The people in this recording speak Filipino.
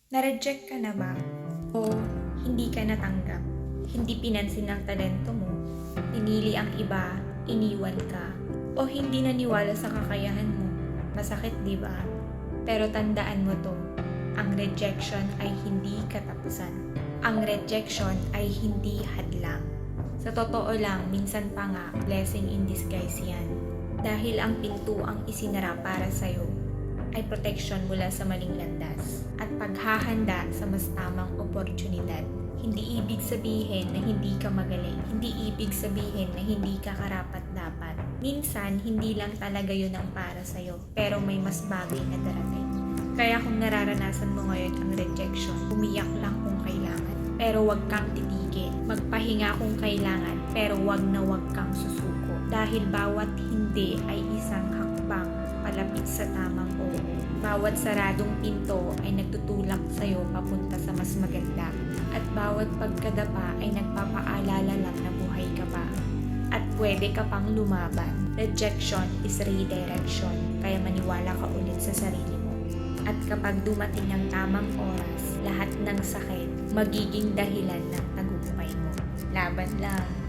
Na-reject ka na ba? O hindi ka natanggap? Hindi pinansin ang talento mo? Pinili ang iba, iniwan ka? O hindi naniwala sa kakayahan mo? Masakit, di ba? Pero tandaan mo to, ang rejection ay hindi katapusan. Ang rejection ay hindi hadlang. Sa totoo lang, minsan pa nga, blessing in disguise yan. Dahil ang pintuang isinara para sa'yo ay protection mula sa maling landas at paghahanda sa mas tamang oportunidad. Hindi ibig sabihin na hindi ka magaling. Hindi ibig sabihin na hindi ka karapat-dapat. Minsan, hindi lang talaga yun ang para sa'yo, pero may mas bagay na darating. Kaya kung nararanasan mo ngayon ang rejection, umiyak lang kung kailangan, pero wag kang titigil. Magpahinga kung kailangan, pero wag na wag kang susuko. Dahil bawat hindi ay isang hakbang palapit sa tamang oo. Bawat saradong pinto ay nagtutulak sa'yo papunta sa mas maganda. At bawat pagkadapa ay nagpapaalala lang na buhay ka pa. At pwede ka pang lumaban. Rejection is redirection, kaya maniwala ka ulit sa sarili mo. At kapag dumating ang tamang oras, lahat ng sakit magiging dahilan ng tagumpay mo. Laban lang!